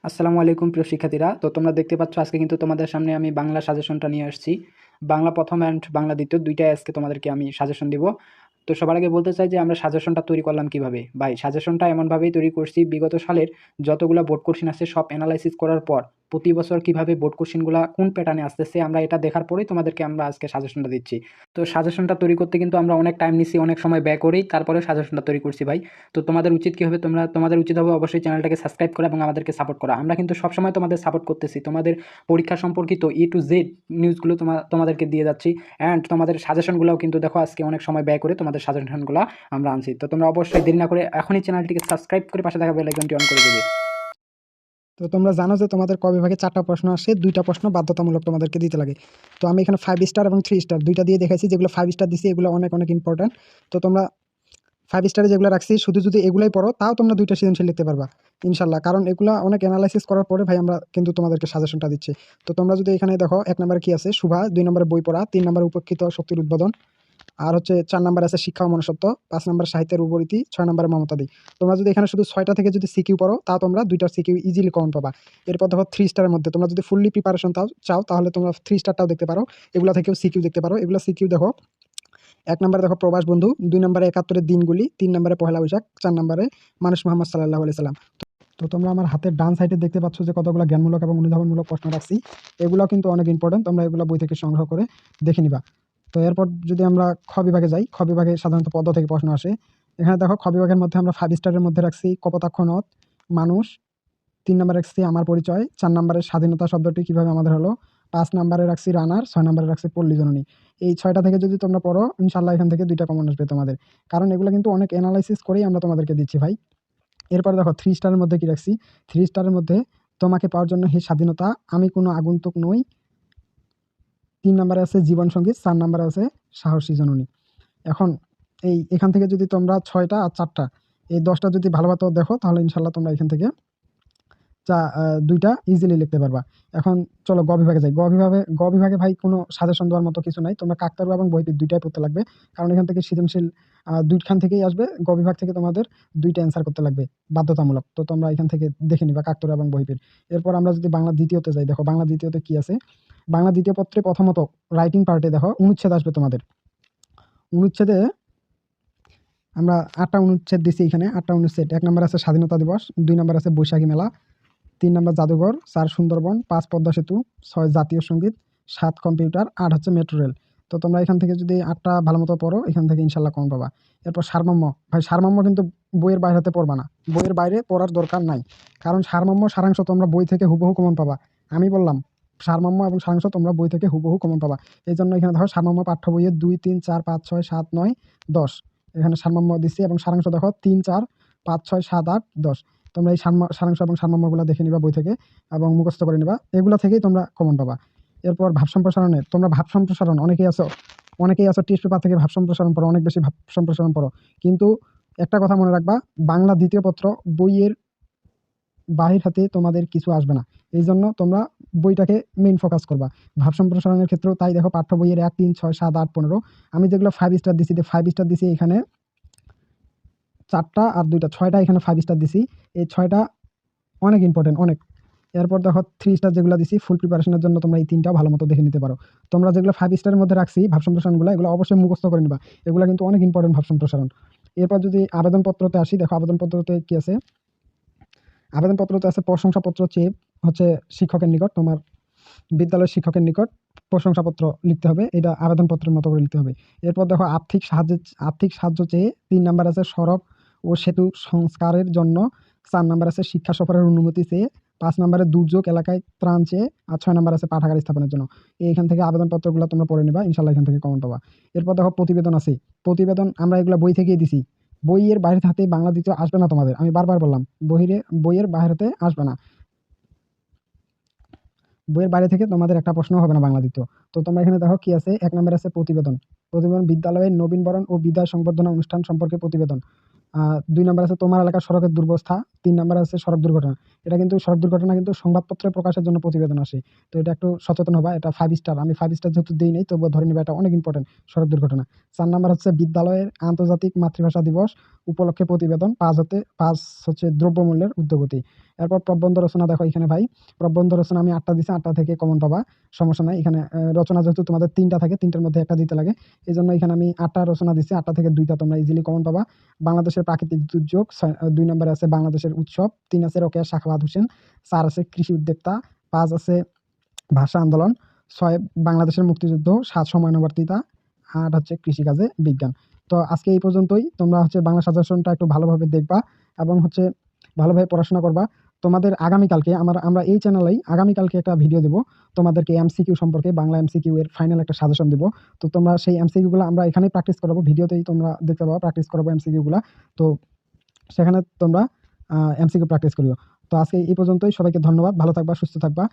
আসসালামু আলাইকুম প্রিয় শিক্ষার্থীরা। তো তোমরা দেখতে পাচ্ছ আজকে কিন্তু তোমাদের সামনে আমি বাংলা সাজেশনটা নিয়ে আসছি। বাংলা প্রথম অ্যান্ড বাংলা দ্বিতীয় দুইটাই আজকে তোমাদেরকে আমি সাজেশন দিব। তো সবার আগে বলতে চাই যে আমরা সাজেশনটা তৈরি করলাম কিভাবে। ভাই সাজেশনটা এমনভাবেই তৈরি করছি, বিগত সালের যতগুলো বোর্ড কোশ্চেন আছে সব অ্যানালাইসিস করার পর প্রতি বছর কিভাবে বোর্ড কোশ্চেনগুলো কোন প্যাটার্নে আসতেছে আমরা এটা দেখার পরেই তোমাদেরকে আমরা আজকে সাজেশনটা দিচ্ছি। তো সাজেশনটা তৈরি করতে কিন্তু আমরা অনেক টাইম নিচ্ছি, অনেক সময় ব্যয় করেই তারপরে সাজেশনটা তৈরি করছি ভাই। তো তোমাদের উচিত কী হবে, তোমাদের উচিত হবে অবশ্যই চ্যানেলটাকে সাবস্ক্রাইব করা এবং আমাদেরকে সাপোর্ট করা। আমরা কিন্তু সবসময় তোমাদের সাপোর্ট করতেছি, তোমাদের পরীক্ষা সম্পর্কিত টু জেড নিউজগুলো তোমাদেরকে দিয়ে যাচ্ছি। অ্যান্ড তোমাদের সাজেশনগুলোও কিন্তু দেখো আজকে অনেক সময় ব্যয় করে তোমাদের সাজেশনগুলো আমরা আনছি। তো তোমরা অবশ্যই দেরি না করে এখনই চ্যানেলটিকে সাবস্ক্রাইব করে পাশে থাকা বেল আইকনটি অন করে দেবে। তো তোমরা জানো যে তোমাদের ক বিভাগে 4টা প্রশ্ন আসে, 2টা প্রশ্ন বাধ্যতামূলক তোমাদেরকে দিতে লাগে। তো আমি এখানে 5 স্টার এবং 3 স্টার দুইটা দিয়ে দেখাইছি। যেগুলো 5 স্টার দিছি এগুলো অনেক অনেক ইম্পর্টেন্ট। তো তোমরা 5 স্টারে যেগুলো রাখছি শুধু যদি এগুলাই পড়ো তাও তোমরা 2টা সৃজনশীল লিখতে পারবা ইনশাল্লাহ, কারণ এগুলো অনেক অ্যানালাইসিস করার পরে ভাই আমরা কিন্তু তোমাদেরকে সাজেশনটা দিচ্ছি। তো তোমরা যদি এখানে দেখো 1 নম্বরে কি আছে, শুভা, 2 নম্বরে বই পড়া, 3 নম্বরে উপেক্ষিত শক্তির উদ্বোধন, আর হচ্ছে 4 নম্বরে আছে শিক্ষা ও মনুষ্যত্ব, 5 নম্বরে সাহিত্যের উর্বরীতি, 6 নম্বরে মমতাদি। তোমরা যদি এখানে শুধু 6টা থেকে যদি সিকিউ পড়ো তা তোমরা 2টা সিকিউ ইজিলি কমন পাবা। এরপর দেখো 3 স্টারের মধ্যে তোমরা যদি ফুললি প্রিপারেশন চাও তাহলে তোমরা 3 স্টারটাও দেখতে পারো, এগুলো থেকেও সিকিউ দেখতে পারো। এগুলো সিকিউ দেখো, 1 নম্বরে দেখো প্রবাস বন্ধু, 2 নম্বরে 71-এর দিনগুলি, 3 নম্বরে পহেলা বৈশাখ, 4 নম্বরে মানুষ মোহাম্মদ সাল্লাল্লাহু আলাইহি সাল্লাম। তো তোমরা আমার হাতের ডান সাইডে দেখতে পাচ্ছ যে কতগুলো জ্ঞানমূলক এবং অনুধাবনমূলক প্রশ্ন রাখছি। এগুলো কিন্তু অনেক ইম্পর্টেন্ট, তোমরা এগুলো বই থেকে সংগ্রহ করে দেখে নিবা। তো এরপর যদি আমরা খ বিভাগে যাই, খ বিভাগে সাধারণত পদ্ম থেকে প্রশ্ন আসে। এখানে দেখো খ বিভাগের মধ্যে আমরা 5 স্টারের মধ্যে রাখছি কপোতাক্ষ নদ, মানুষ, 3 নম্বরে রাখছি আমার পরিচয়, 4 নম্বরে স্বাধীনতা শব্দটি কিভাবে আমাদের হলো, 5 নম্বরে রাখছি রানার, 6 নম্বরে রাখছি পল্লী জননী। এই 6টা থেকে যদি তোমরা পড়ো ইনশাল্লাহ এখান থেকে 2টা কমন আসবে তোমাদের, কারণ এগুলো কিন্তু অনেক অ্যানালাইসিস করেই আমরা তোমাদেরকে দিচ্ছি ভাই। এরপর দেখো 3 স্টারের মধ্যে কি রাখছি, 3 স্টারের মধ্যে তোমাকে পাওয়ার জন্য হে স্বাধীনতা, আমি কোনো আগন্তুক নই, 3 নম্বরে আছে জীবন সঙ্গীত, 4 নম্বরে আছে সাহসী জননী। এখন এখান থেকে যদি তোমরা 6টা আর 4টা এই 10টা যদি ভালোমতো দেখো তাহলে ইনশাল্লাহ তোমরা এখান থেকে 2টা ইজিলি লিখতে পারবা। এখন চলো গ বিভাগে যাই। গ বিভাগে ভাই কোনো সাজেশন দেওয়ার মতো কিছু নাই, তোমরা কাকতারুয়া এবং বইতে 2টাই পড়তে লাগবে, কারণ এখান থেকে সৃজনশীল 2খান থেকেই আসবে। গ বিভাগ থেকে তোমাদের 2টা অ্যান্সার করতে লাগবে বাধ্যতামূলক। তো তোমরা এখান থেকে দেখে নিবা কাকতারুয়া এবং বইপের। এরপর আমরা যদি বাংলা দ্বিতীয়তে যাই, দেখো বাংলা দ্বিতীয়তে কি আছে। বাংলা দ্বিতীয় পত্রে প্রথমত রাইটিং পার্টে দেখো অনুচ্ছেদ আসবে তোমাদের। অনুচ্ছেদে আমরা 8টা অনুচ্ছেদ দিছি এখানে, 8টা অনুচ্ছেদ। 1 নম্বর আছে স্বাধীনতা দিবস, 2 নম্বর আছে বৈশাখী মেলা, 3 নম্বর জাদুঘর, 4 সুন্দরবন, 5 পদ্মা সেতু, 6 জাতীয় সঙ্গীত, 7 কম্পিউটার, 8 হচ্ছে মেট্রো রেল। তো তোমরা এখান থেকে যদি 8টা ভালো মতো পড়ো এখান থেকে ইনশাল্লাহ কম পাবা। এরপর সারমর্ম, ভাই সারমর্ম কিন্তু বইয়ের বাইরেতে পড়বা না, বইয়ের বাইরে পড়ার দরকার নাই, কারণ সারমর্ম সারাংশ তোমরা বই থেকে হুবহু কমন পাবা। আমি বললাম সারমর্ম এবং সারাংশ তোমরা বই থেকে হুবহু কমন পাবা। এই জন্য এখানে দেখো সারমর্ম পাঠ্য বইয়ে 2, 3, 4, 5, 6, 7, 9, 10 এখানে সারমর্ম দিচ্ছি, এবং সারাংশ দেখো 3, 4, 5, 6, 7, 8, 10। তোমরা এই সারাংশ এবং সারমর্মগুলো দেখে নিবা বই থেকে এবং মুখস্থ করে নিবা, এগুলো থেকেই তোমরা কমন পাবা। এরপর ভাব সম্প্রসারণে তোমরা ভাব সম্প্রসারণ অনেকেই আছো টেস্ট পেপার থেকে ভাব সম্প্রসারণ পড়ো, অনেক বেশি ভাব সম্প্রসারণ পড়ো, কিন্তু একটা কথা মনে রাখবা, বাংলা দ্বিতীয় পত্র বইয়ের বাহির হাতে তোমাদের কিছু আসবে না। এই জন্য তোমরা বইটাকে মেইন ফোকাস করবা। ভাব সম্প্রসারণের ক্ষেত্রেও তাই, দেখো পাঠ্য বইয়ের 1, 3, 6, 7, 8, 15 আমি যেগুলো 5 স্টার দিছি, 5 স্টার দিছি এখানে 4টা আর 2টা 6টা এখানে 5 স্টার দিছি। এই 6টা অনেক ইম্পর্টেন্ট, অনেক। এরপর দেখো 3 স্টার যেগুলো দিছি ফুল প্রিপারেশনের জন্য তোমরা এই 3টাও ভালো মতো দেখে নিতে পারো। তোমরা যেগুলো 5 স্টারের মধ্যে রাখছি ভাব সম্প্রসারণগুলো, এগুলো অবশ্যই মুখস্থ করে নিবা, এগুলো কিন্তু অনেক ইম্পর্টেন্ট ভাব সম্প্রসারণ। এরপর যদি আবেদনপত্রতে আসি, দেখো আবেদনপত্রতে কি আছে। আবেদনপত্রতে আছে প্রশংসাপত্র চেয়ে হচ্ছে শিক্ষকের নিকট, তোমার বিদ্যালয়ের শিক্ষকের নিকট প্রশংসাপত্র লিখতে হবে, এটা আবেদনপত্রের মতো করে লিখতে হবে। এরপর দেখো আর্থিক সাহায্য চেয়ে 3 নাম্বার আছে সড়ক ও সেতু সংস্কারের জন্য, 4 নাম্বার আছে শিক্ষা সফরের অনুমতি চেয়ে, 5 নাম্বারে দুর্যোগ এলাকায় ত্রাণ চেয়ে, আর 6 নাম্বার আছে পাঠাগার স্থাপনের জন্য। এইখান থেকে আবেদনপত্রগুলো তোমরা পড়ে নিবা, ইনশাল্লাহ এখান থেকে কমন পাবা। এরপর দেখো প্রতিবেদন আছে। প্রতিবেদন আমরা এগুলো বই থেকেই দিছি, বইয়ের বাইরে হাতে বাংলা দ্বিতীয় আসবে না তোমাদের, আমি বারবার বললাম বইয়ের বাইরেতে আসবে না, বইয়ের বাইরে থেকে তোমাদের একটা প্রশ্ন হবে না বাংলা দ্বিতীয়। তো তোমরা এখানে দেখো কি আছে, 1 নম্বরে আছে প্রতিবেদন বিদ্যালয়ের নবীনবরণ ও বিদায় সংবর্ধনা অনুষ্ঠান সম্পর্কে প্রতিবেদন। 2 নাম্বার আছে তোমার এলাকার সড়কের দুরবস্থা, 3 নাম্বার আছে সড়ক দুর্ঘটনা। এটা কিন্তু সড়ক দুর্ঘটনা কিন্তু সংবাদপত্রে প্রকাশের জন্য প্রতিবেদন আসে। তো এটা একটু সচেতন হবা। এটা 5 স্টার, আমি 5 স্টার যেহেতু দেই নাই তবুও ধরে নিবা এটা অনেক ইম্পর্টেন্ট সড়ক দুর্ঘটনা। 4 নাম্বার হচ্ছে বিদ্যালয়ের আন্তর্জাতিক মাতৃভাষা দিবস উপলক্ষে প্রতিবেদন। 5 হচ্ছে দ্রব্যমূল্যের ঊর্ধ্বগতি। এরপর প্রবন্ধ রচনা দেখো এখানে ভাই, প্রবন্ধ রচনা আমি 8টা দিছি, 8টা থেকে কমন পাবা, সমস্যা নাই। এখানে রচনা যেহেতু তোমাদের 3টা থাকে, 3টার মধ্যে একটা দিতে লাগে, এই জন্য এখানে আমি 8টা রচনা দিচ্ছি, 8টা থেকে 2টা তোমরা ইজিলি কমন পাবা। বাংলাদেশের প্রাকৃতিক দুর্যোগ, 2 নম্বরে আছে বাংলাদেশের উৎসব, 3 আছে রোকেয়া সাখাওয়াত হোসেন, 4 আছে কৃষি উদ্যোক্তা, 5 আছে ভাষা আন্দোলন, 6 বাংলাদেশের মুক্তিযুদ্ধ, 7 সময়ানুবর্তিতা, 8 হচ্ছে কৃষিকাজে বিজ্ঞান। তো আজকে এই পর্যন্তই। তোমরা হচ্ছে বাংলা সাজেশনটা একটু ভালোভাবে দেখবা এবং হচ্ছে ভালোভাবে পড়াশোনা করবা। তোমাদের আগামীকালকে আমরা এই চ্যানেলেই আগামীকালকে একটা ভিডিও দেবো তোমাদেরকে এমসিকিউ সম্পর্কে, বাংলা এমসিকিউ এর ফাইনাল একটা সাজেশন দেবো। তো তোমরা সেই এমসিকিউগুলো আমরা এখানেই প্র্যাকটিস করাবো, ভিডিওতেই তোমরা দেখতে পাবো, প্র্যাকটিস করাবো এমসিকিউগুলো। তো সেখানে তোমরা এমসিকিউ প্র্যাকটিস করিও। তো আজকে এই পর্যন্তই। সবাইকে ধন্যবাদ, ভালো থাকবা, সুস্থ থাকবা।